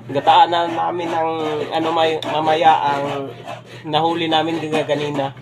Gataan na namin ang ano mamaya ang nahuli namin kanina.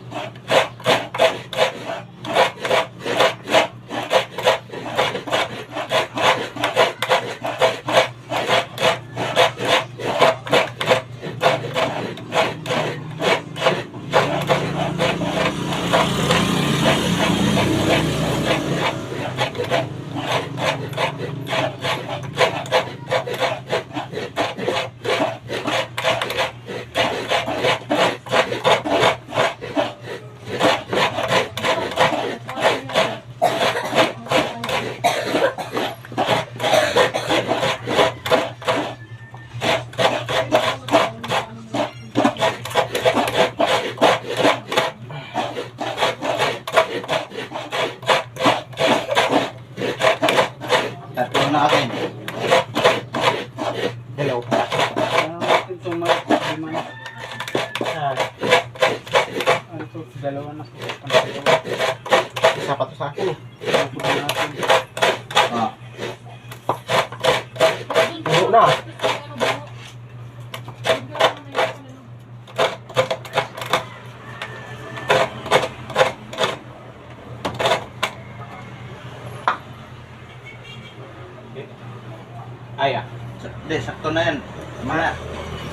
Tatlo na akin. Hello. Ito, dalawa na. Isa pa to sa akin eh. Ah. Puno na. Ay ah. Hindi, sakto na yan. Mga,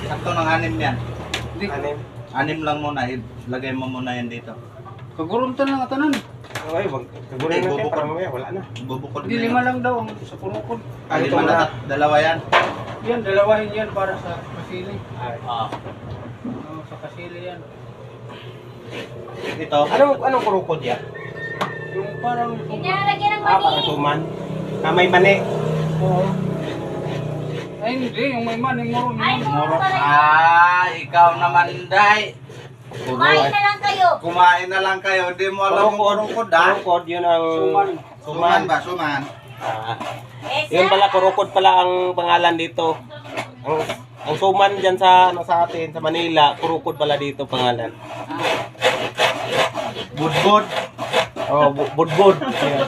sakto ng 6 yan. Anim. 6 lang muna. Ilagay mo muna yan dito. Kaguruntan lang atanan. Okay, wag. Kagurin Hindi, natin bubukod. para mamaya. Wala na. Bubukod Hindi, na 5 yan. lang daw ang sa kurukod. Ah, 5 na. Dalawa yan. Yan, dalawahin yan para sa kasili. Ay. Ah. Oo, sa kasili yan. Ito. Anong kurukod yan? Yung parang... Inalagyan ng Ah, mani. para suman. Na may mani. Oo. Ay, hindi. Yung may man, yung moron. Ay, Moro. pala yun. Ah, ikaw naman, Day. Kumain na lang kayo. Kumain na lang kayo. Hindi mo alam yung kurukod, ah. Kurukod, yun ang... Suman. Suman ba? Suman. Ah. Eh, Yun pala, kurukod pala ang pangalan dito. Ang suman dyan sa, ano, sa atin, sa Manila, kurukod pala dito pangalan. Budbud. Oh, budbud. Ayan.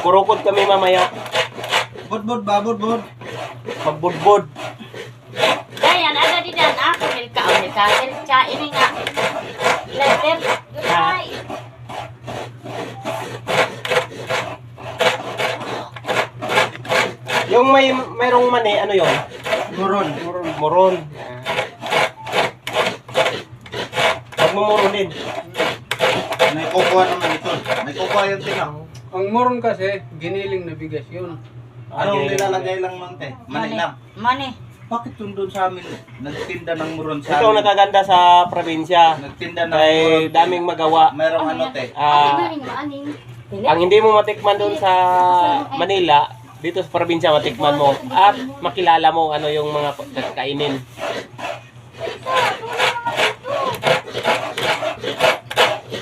Kurukod kami mamaya. Budbud ba? Budbud. Magbudbud. Ayan, ada di dan. Ako, milka. Ini nga. Letter. Goodbye. Yung mayroong mani, ano yun? Muron. Moron. Huwag mo moronin. May kukuha naman ito. May kukuha yung tinang. Ang moron kasi, giniling na bigas yun. Anong nilalagay lang nun, te? Mani lang. Mani. Bakit yung doon sa amin, nagtinda ng muron sa Ito ang amin? nakaganda sa probinsya. Nagtinda ng Kay muron. daming magawa. Merong ano, te? Maning. Ang hindi mo matikman doon sa Manila, dito sa probinsya matikman mo at makilala mo ano yung mga kainin.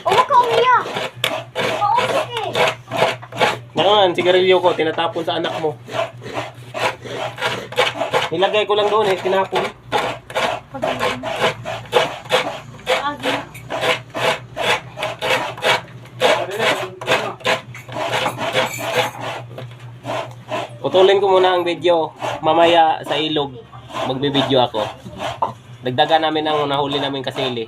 Huwag ka umiyak. Oo, sige. Ngayon, sigarilyo ko, tinatapon sa anak mo. Nilagay ko lang doon eh, tinapon. Agi. Putulin ko muna ang video. Mamaya sa ilog, magbibideo ako. Dagdagan namin ang nahuli namin kasili.